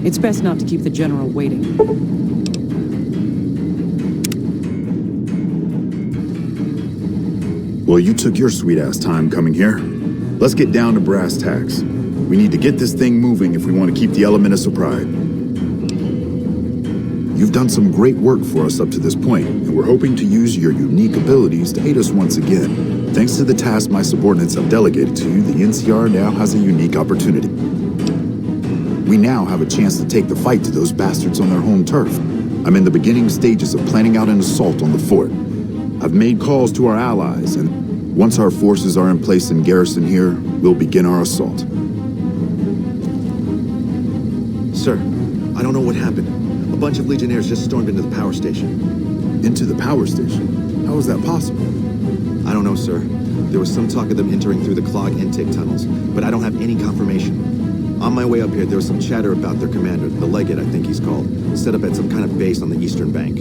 It's best not to keep the General waiting. Well, you took your sweet-ass time coming here. Let's get down to brass tacks. We need to get this thing moving if we want to keep the element of surprise. You've done some great work for us up to this point, and we're hoping to use your unique abilities to aid us once again. Thanks to the task my subordinates have delegated to you, the NCR now has a unique opportunity. We now have a chance to take the fight to those bastards on their home turf. I'm in the beginning stages of planning out an assault on the fort. I've made calls to our allies, and once our forces are in place in garrison here, we'll begin our assault. Sir, I don't know what happened. A bunch of Legionnaires just stormed into the power station. Into the power station? How is that possible? I don't know, sir. There was some talk of them entering through the clog intake tunnels, but I don't have any confirmation. On my way up here, there was some chatter about their commander, the Legate, I think he's called, set up at some kind of base on the eastern bank.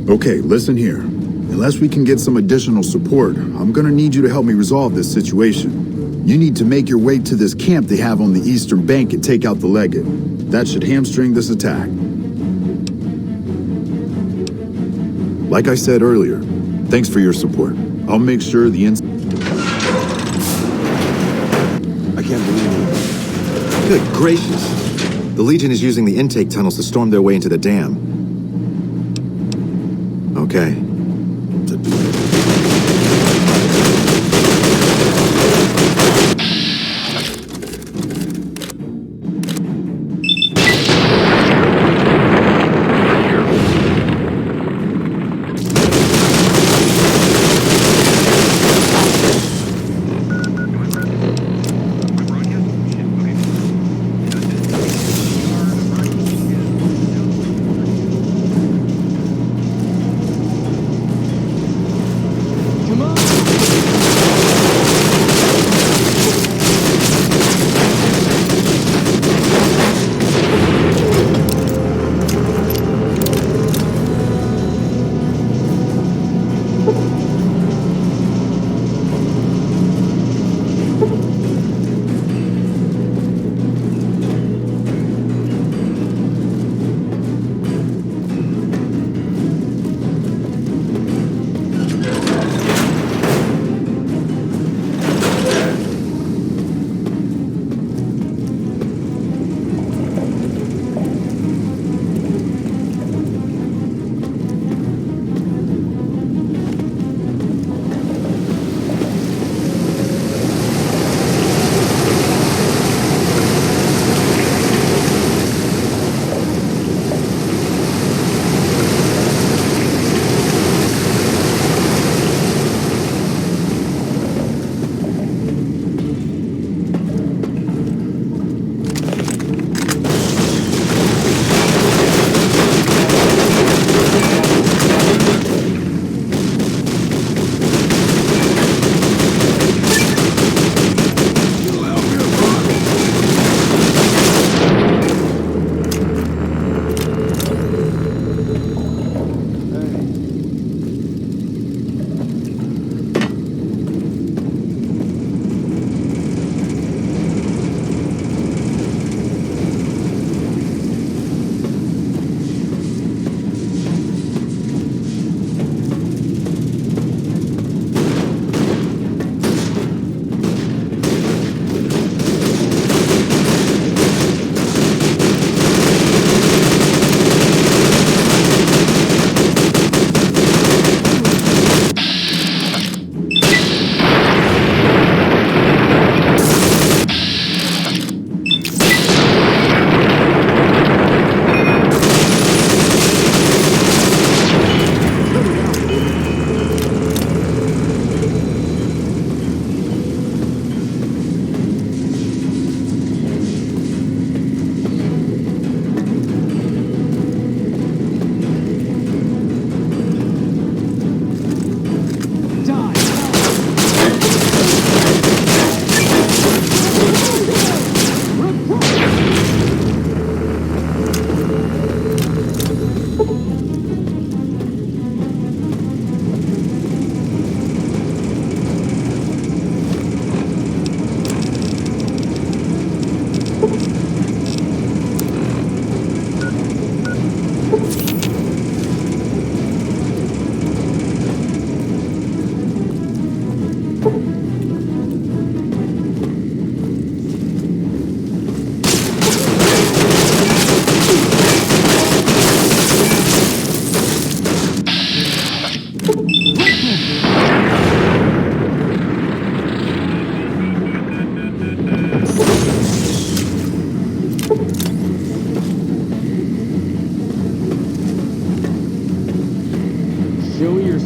Okay, listen here. Unless we can get some additional support, I'm gonna need you to help me resolve this situation. You need to make your way to this camp they have on the eastern bank and take out the Legate. That should hamstring this attack. Like I said earlier, thanks for your support. I'll make sure the I can't believe it. Good gracious. The Legion is using the intake tunnels to storm their way into the dam. Okay.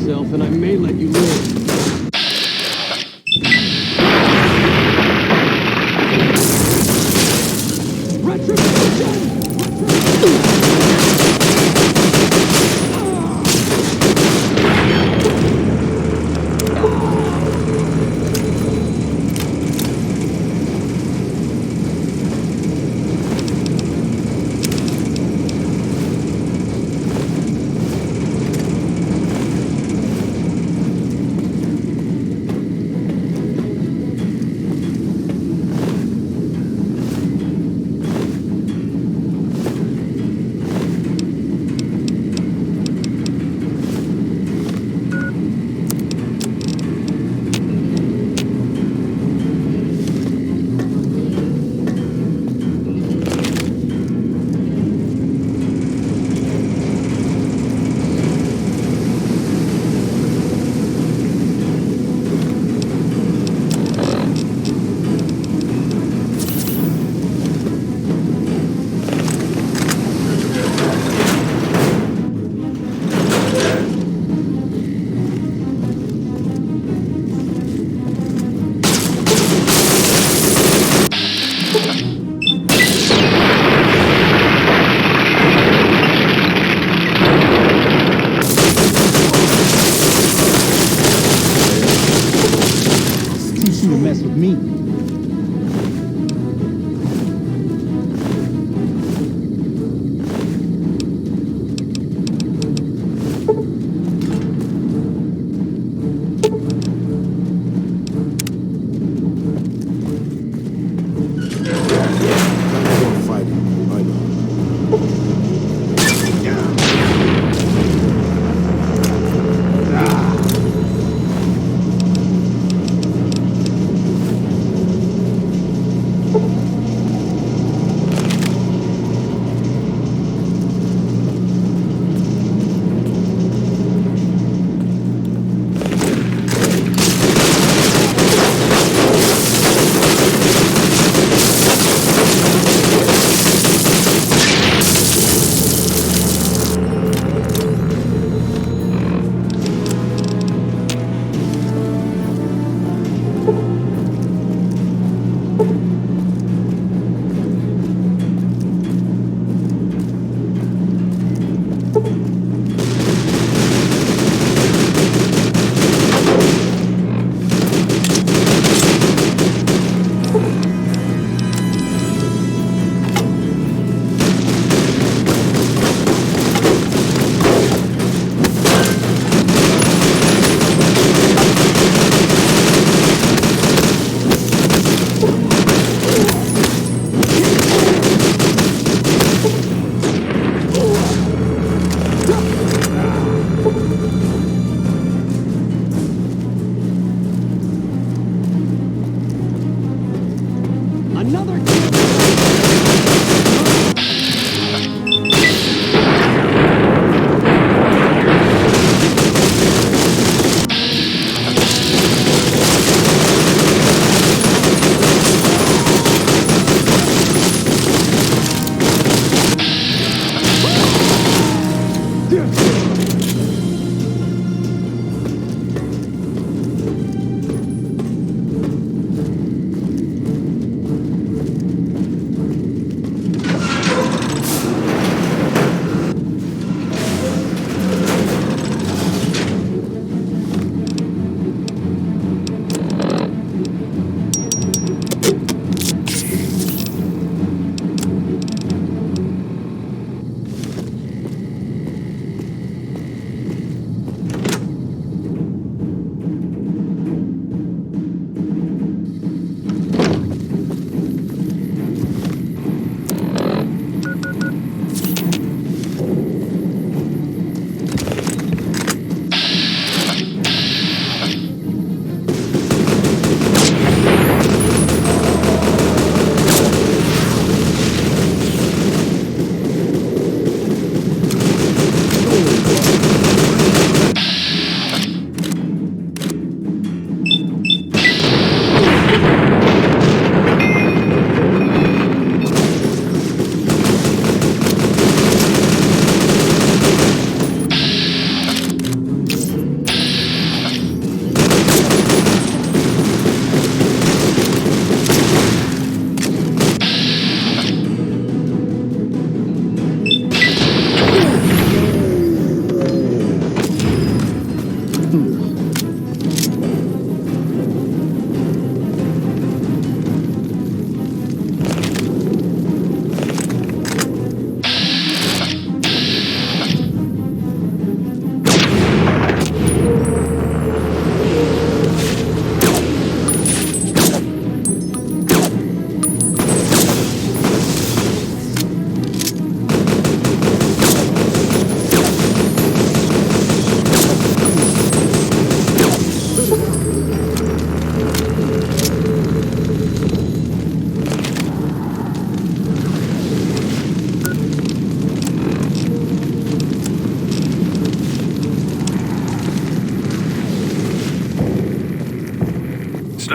yourself, and I may let you live. Teach you to mess with me.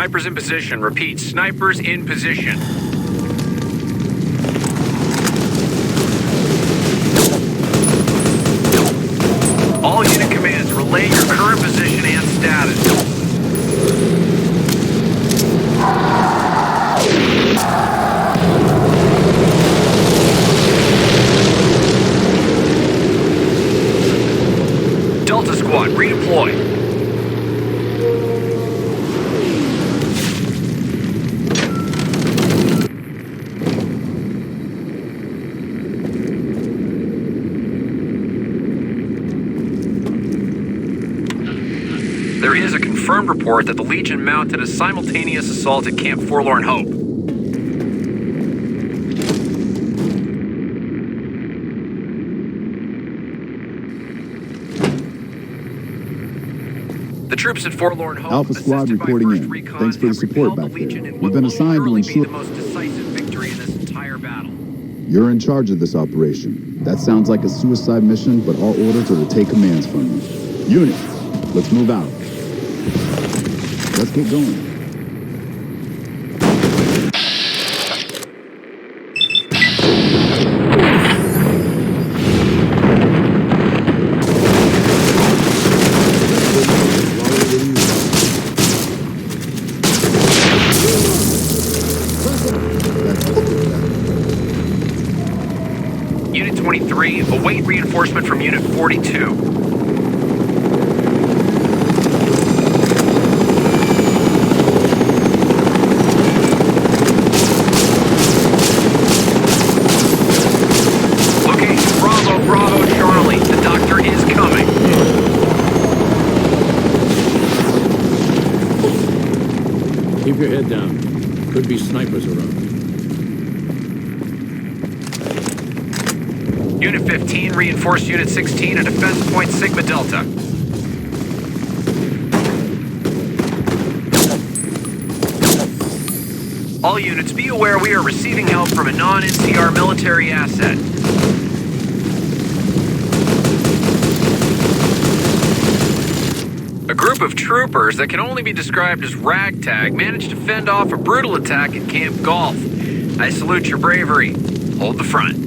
Snipers in position. Repeat, snipers in position. All unit commands, relay your current position and status. Delta Squad, redeploy. There is a confirmed report that the Legion mounted a simultaneous assault at Camp Forlorn Hope. The troops at Forlorn Hope, Alpha Squad assisted by reporting 1st in. Recon, Thanks for the have support repelled back the Legion there. in We've what been will assigned to surely be ensure the most decisive victory in this entire battle. you're in charge of this operation. That sounds like a suicide mission, but our orders are to take commands from you. Unit, let's move out. Let's get going. Unit 23, await reinforcement from Unit 42. Location Bravo, Charlie. The doctor is coming. Keep your head down. Could be snipers around. Unit 15, reinforce Unit 16 at Defense Point Sigma Delta. All units, be aware we are receiving help from a non-NCR military asset. A group of troopers that can only be described as ragtag managed to fend off a brutal attack at Camp Golf. I salute your bravery. Hold the front.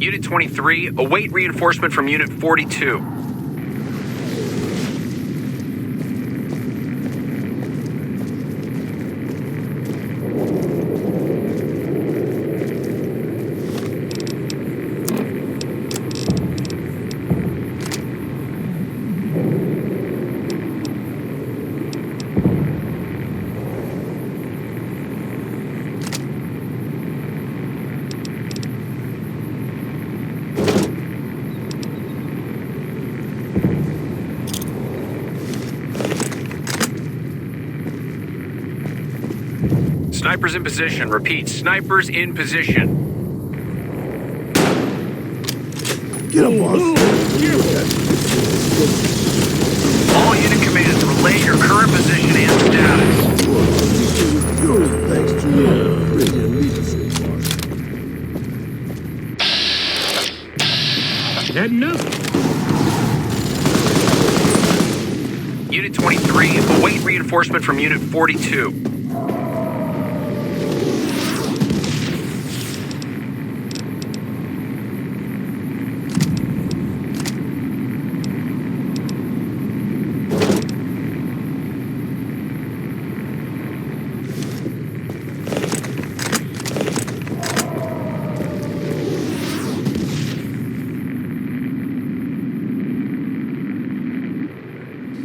Unit 23, await reinforcement from Unit 42. Snipers in position. Repeat, snipers in position. Get up, boss. All unit commands, relay your current position and status. Thanks to your brilliant leadership, boss. Heading up. Unit 23, await reinforcement from Unit 42.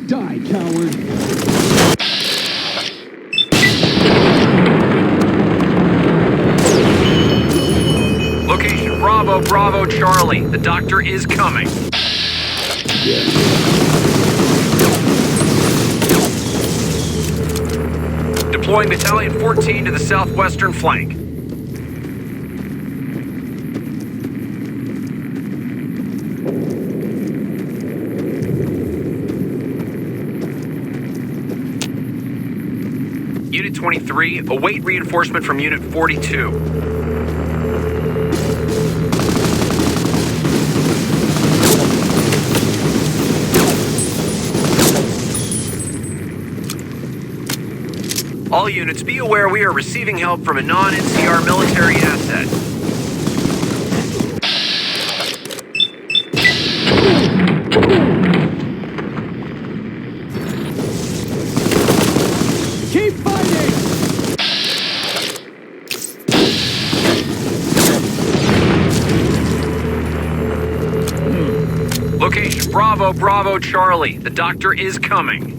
Die, coward. Location Bravo, Charlie. The doctor is coming. Deploying Battalion 14 to the southwestern flank. Unit 23, await reinforcement from Unit 42. All units, be aware we are receiving help from a non-NCR military asset. Keep fighting! Location Bravo, Bravo, Charlie. The doctor is coming.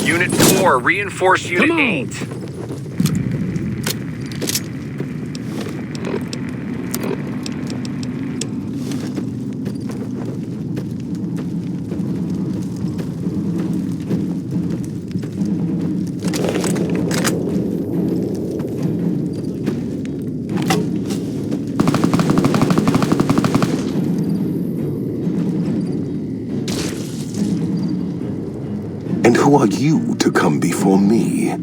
Unit 4, reinforce Unit 8. And who are you to come before me?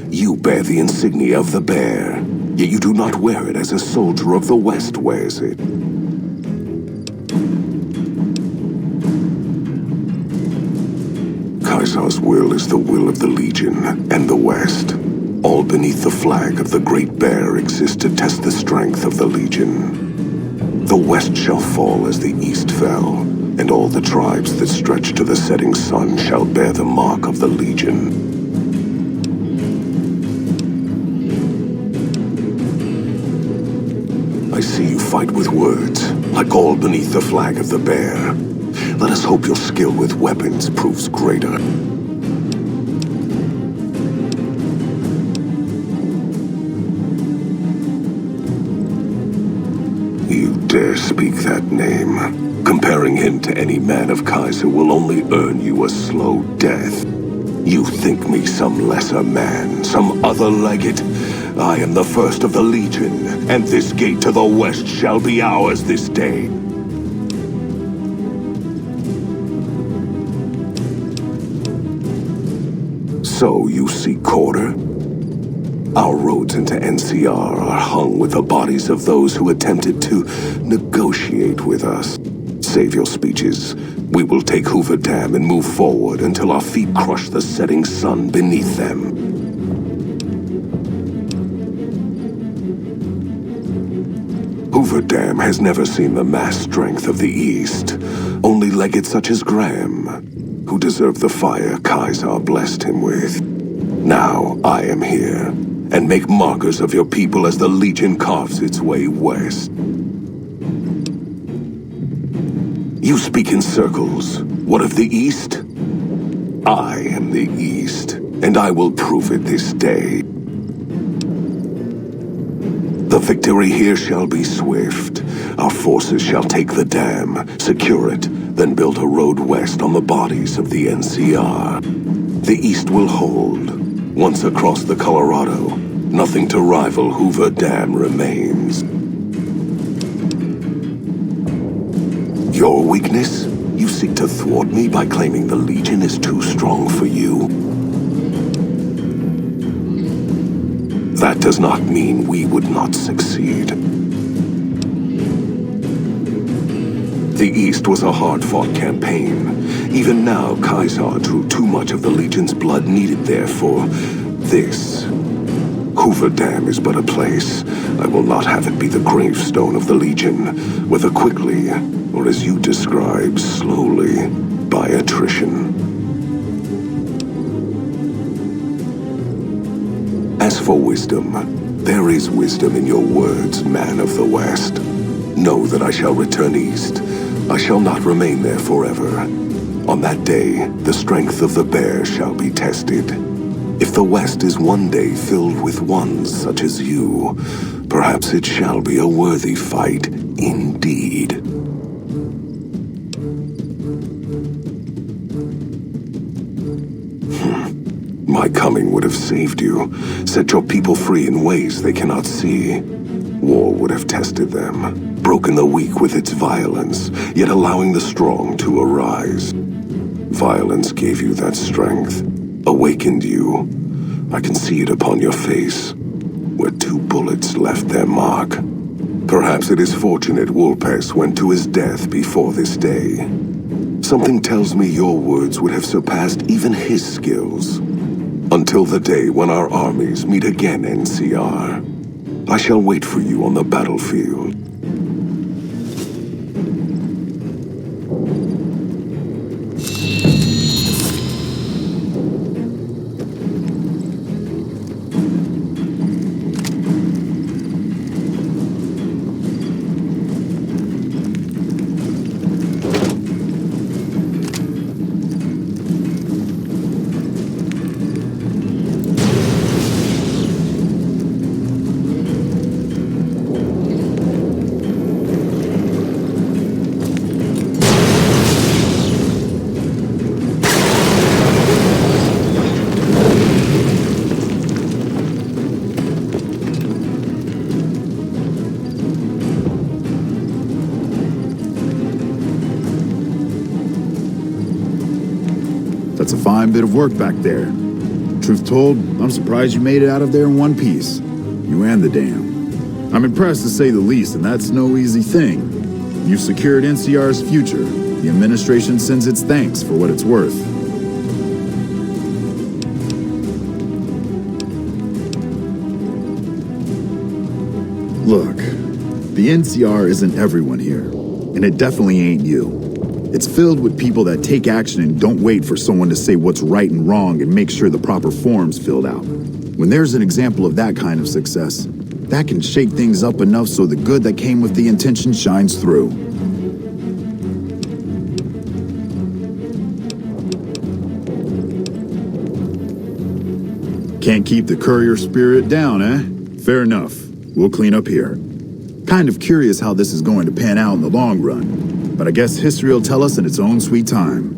You bear the insignia of the bear, yet you do not wear it as a soldier of the West wears it. Kaiser's will is the will of the Legion and the West. All beneath the flag of the Great Bear exist to test the strength of the Legion. The West shall fall as the East fell, and all the tribes that stretch to the setting sun shall bear the mark of the Legion. I see you fight with words, like all beneath the flag of the bear. Let us hope your skill with weapons proves greater. You dare speak that name? Comparing him to any man of Kaiser will only earn you a slow death. You think me some lesser man, some other legate? I am the first of the Legion, and this gate to the West shall be ours this day. So you seek quarter? Our roads into NCR are hung with the bodies of those who attempted to negotiate with us. Save your speeches. We will take Hoover Dam and move forward until our feet crush the setting sun beneath them. Hoover Dam has never seen the mass strength of the East. Only legates such as Graham, who deserve the fire Kaiser blessed him with. Now I am here, and make markers of your people as the Legion carves its way west. You speak in circles. What of the East? I am the East, and I will prove it this day. The victory here shall be swift. Our forces shall take the dam, secure it, then build a road west on the bodies of the NCR. The East will hold. Once across the Colorado, nothing to rival Hoover Dam remains. Your weakness? You seek to thwart me by claiming the Legion is too strong for you? That does not mean we would not succeed. The East was a hard-fought campaign. Even now, Kaiser drew too much of the Legion's blood needed there for this. Hoover Dam is but a place. I will not have it be the gravestone of the Legion, whether quickly, or as you describe, slowly, by attrition. As for wisdom, there is wisdom in your words, man of the West. Know that I shall return east. I shall not remain there forever. On that day, the strength of the bear shall be tested. If the West is one day filled with ones such as you, perhaps it shall be a worthy fight indeed. My coming would have saved you, set your people free in ways they cannot see. War would have tested them, broken the weak with its violence, yet allowing the strong to arise. Violence gave you that strength, awakened you. I can see it upon your face, where 2 bullets left their mark. Perhaps it is fortunate Wolpes went to his death before this day. Something tells me your words would have surpassed even his skills. Until the day when our armies meet again, NCR. I shall wait for you on the battlefield. That's a fine bit of work back there. Truth told, I'm surprised you made it out of there in one piece. You and the dam. I'm impressed to say the least, and that's no easy thing. You've secured NCR's future. The administration sends its thanks for what it's worth. Look, the NCR isn't everyone here, and it definitely ain't you. It's filled with people that take action and don't wait for someone to say what's right and wrong and make sure the proper form's filled out. When there's an example of that kind of success, that can shake things up enough so the good that came with the intention shines through. Can't keep the courier spirit down, eh? Fair enough. We'll clean up here. Kind of curious how this is going to pan out in the long run. But I guess history will tell us in its own sweet time.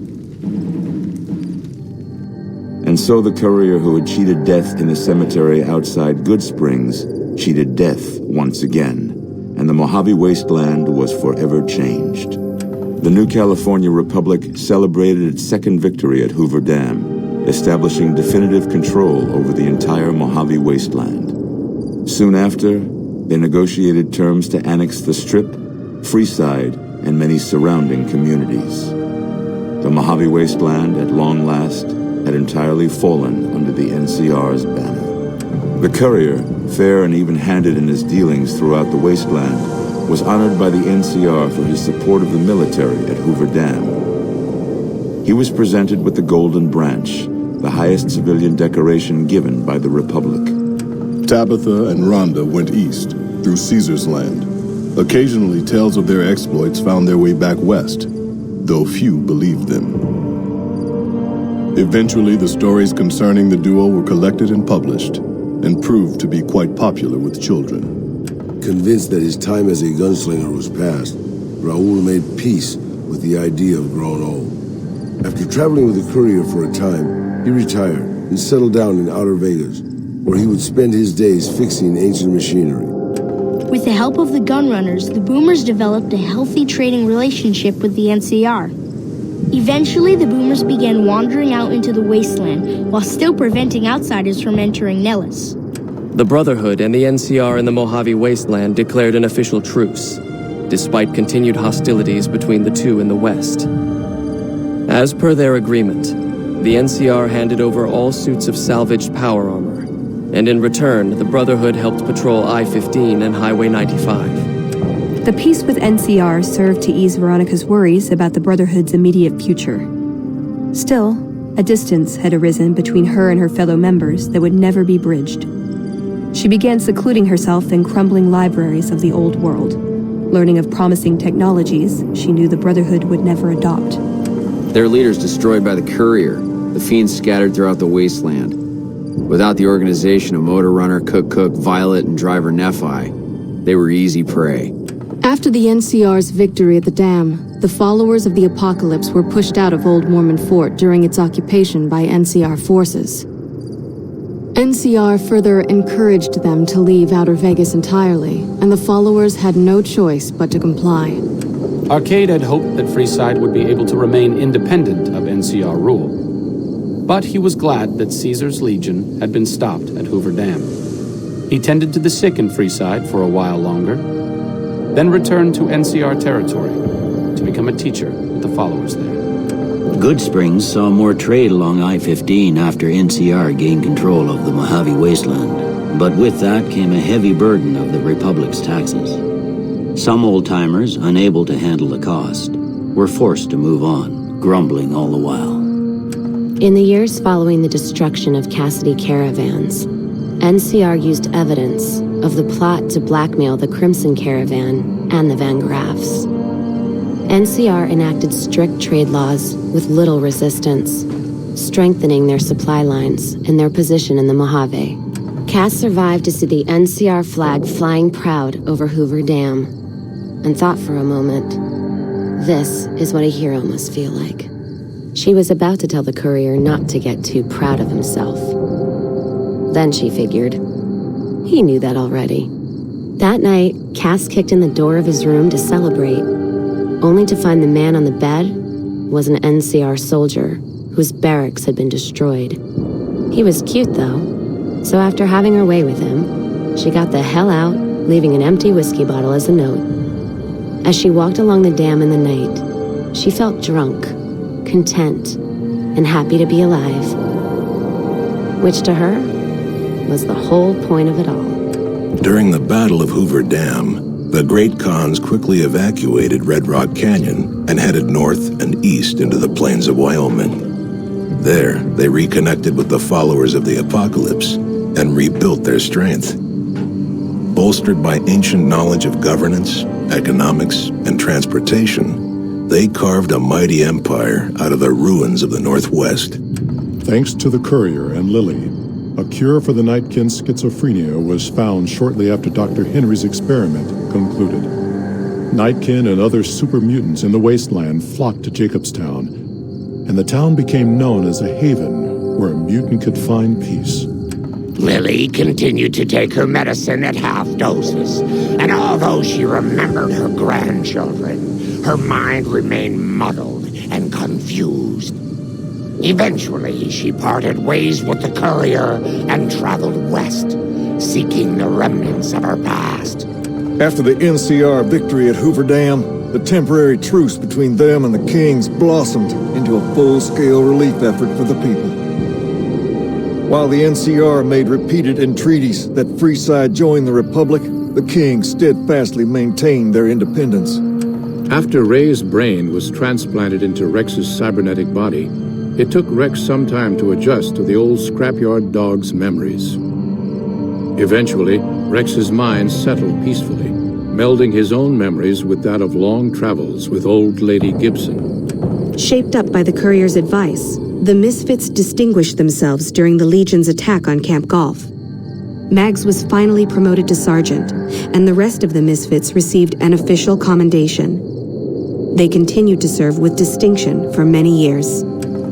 And so the courier who had cheated death in the cemetery outside Good Springs cheated death once again, and the Mojave Wasteland was forever changed. The new California Republic celebrated its second victory at Hoover Dam, establishing definitive control over the entire Mojave Wasteland. Soon after, they negotiated terms to annex the Strip, Freeside, and many surrounding communities. The Mojave Wasteland, at long last, had entirely fallen under the NCR's banner. The courier, fair and even-handed in his dealings throughout the wasteland, was honored by the NCR for his support of the military at Hoover Dam. He was presented with the Golden Branch, the highest civilian decoration given by the Republic. Tabitha and Rhonda went east, through Caesar's Land. Occasionally, tales of their exploits found their way back west, though few believed them. Eventually, the stories concerning the duo were collected and published, and proved to be quite popular with children. Convinced that his time as a gunslinger was past, Raoul made peace with the idea of growing old. After traveling with the courier for a time, he retired and settled down in Outer Vegas, where he would spend his days fixing ancient machinery. With the help of the gunrunners, the Boomers developed a healthy trading relationship with the NCR. Eventually, the Boomers began wandering out into the wasteland while still preventing outsiders from entering Nellis. The Brotherhood and the NCR in the Mojave Wasteland declared an official truce, despite continued hostilities between the two in the west. As per their agreement, the NCR handed over all suits of salvaged power armor, and in return, the Brotherhood helped patrol I-15 and Highway 95. The peace with NCR served to ease Veronica's worries about the Brotherhood's immediate future. Still, a distance had arisen between her and her fellow members that would never be bridged. She began secluding herself in crumbling libraries of the old world, learning of promising technologies she knew the Brotherhood would never adopt. Their leaders destroyed by the courier, the fiends scattered throughout the wasteland. Without the organization of Motor Runner, Cook, Violet, and Driver Nephi, they were easy prey. After the NCR's victory at the dam, the followers of the Apocalypse were pushed out of Old Mormon Fort during its occupation by NCR forces. NCR further encouraged them to leave Outer Vegas entirely, and the followers had no choice but to comply. Arcade had hoped that Freeside would be able to remain independent of NCR rule. But he was glad that Caesar's legion had been stopped at Hoover Dam. He tended to the sick in Freeside for a while longer, then returned to NCR territory to become a teacher with the followers there. Goodsprings saw more trade along I-15 after NCR gained control of the Mojave Wasteland, but with that came a heavy burden of the Republic's taxes. Some old-timers, unable to handle the cost, were forced to move on, grumbling all the while. In the years following the destruction of Cassidy caravans, NCR used evidence of the plot to blackmail the Crimson Caravan and the Van Graffs. NCR enacted strict trade laws with little resistance, strengthening their supply lines and their position in the Mojave. Cass survived to see the NCR flag flying proud over Hoover Dam, and thought for a moment, this is what a hero must feel like. She was about to tell the courier not to get too proud of himself. Then she figured, he knew that already. That night, Cass kicked in the door of his room to celebrate, only to find the man on the bed was an NCR soldier whose barracks had been destroyed. He was cute, though, so after having her way with him, she got the hell out, leaving an empty whiskey bottle as a note. As she walked along the dam in the night, she felt drunk, content, and happy to be alive, which to her was the whole point of it all. During the Battle of Hoover Dam, the Great Khans quickly evacuated Red Rock Canyon and headed north and east into the plains of Wyoming. There, they reconnected with the followers of the Apocalypse and rebuilt their strength. Bolstered by ancient knowledge of governance, economics, and transportation, they carved a mighty empire out of the ruins of the Northwest. Thanks to the courier and Lily, a cure for the Nightkin's schizophrenia was found shortly after Dr. Henry's experiment concluded. Nightkin and other super mutants in the wasteland flocked to Jacobstown, and the town became known as a haven where a mutant could find peace. Lily continued to take her medicine at half doses, and although she remembered her grandchildren, her mind remained muddled and confused. Eventually, she parted ways with the courier and traveled west, seeking the remnants of her past. After the NCR victory at Hoover Dam, the temporary truce between them and the Kings blossomed into a full-scale relief effort for the people. While the NCR made repeated entreaties that Freeside join the Republic, the Kings steadfastly maintained their independence. After Ray's brain was transplanted into Rex's cybernetic body, it took Rex some time to adjust to the old scrapyard dog's memories. Eventually, Rex's mind settled peacefully, melding his own memories with that of long travels with old Lady Gibson. Shaped up by the courier's advice, the Misfits distinguished themselves during the Legion's attack on Camp Golf. Mags was finally promoted to sergeant, and the rest of the Misfits received an official commendation. They continued to serve with distinction for many years.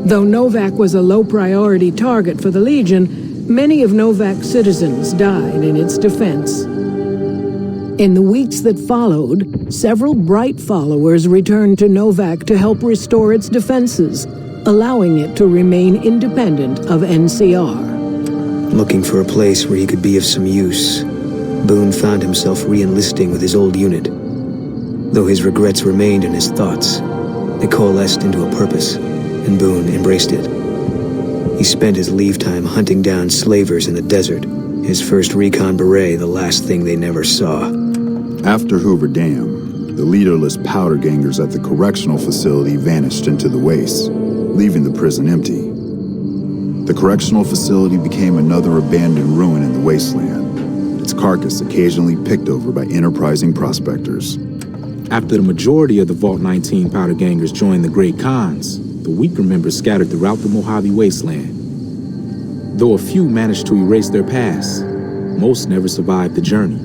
Though Novak was a low-priority target for the Legion, many of Novak's citizens died in its defense. In the weeks that followed, several bright followers returned to Novak to help restore its defenses, allowing it to remain independent of NCR. Looking for a place where he could be of some use, Boone found himself re-enlisting with his old unit. Though his regrets remained in his thoughts, they coalesced into a purpose, and Boone embraced it. He spent his leave time hunting down slavers in the desert, his first recon beret the last thing they never saw. After Hoover Dam, the leaderless powder gangers at the correctional facility vanished into the wastes, leaving the prison empty. The correctional facility became another abandoned ruin in the wasteland, its carcass occasionally picked over by enterprising prospectors. After the majority of the Vault 19 powder gangers joined the Great Khans, the weaker members scattered throughout the Mojave Wasteland. Though a few managed to erase their past, most never survived the journey.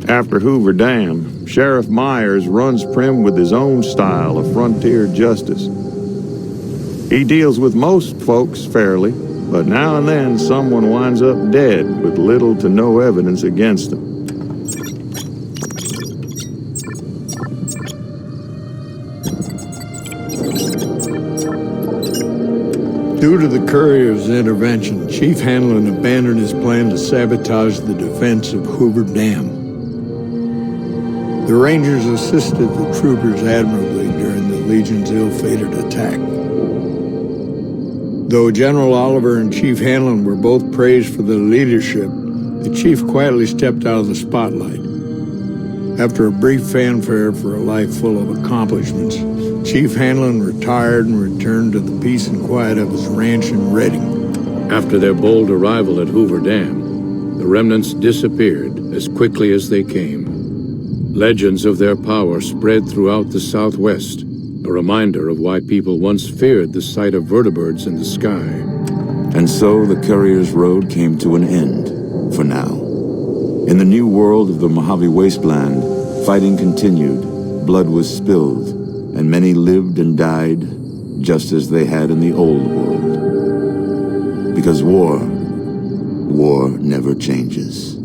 After Hoover Dam, Sheriff Myers runs Prim with his own style of frontier justice. He deals with most folks fairly, but now and then someone winds up dead with little to no evidence against them. Due to the courier's intervention, Chief Hanlon abandoned his plan to sabotage the defense of Hoover Dam. The Rangers assisted the troopers admirably during the Legion's ill-fated attack. Though General Oliver and Chief Hanlon were both praised for their leadership, the chief quietly stepped out of the spotlight. After a brief fanfare for a life full of accomplishments, Chief Hanlon retired and returned to the peace and quiet of his ranch in Redding. After their bold arrival at Hoover Dam, the remnants disappeared as quickly as they came. Legends of their power spread throughout the Southwest, a reminder of why people once feared the sight of vertibirds in the sky. And so the courier's road came to an end, for now. In the new world of the Mojave Wasteland, fighting continued, blood was spilled, and many lived and died just as they had in the old world. Because war never changes.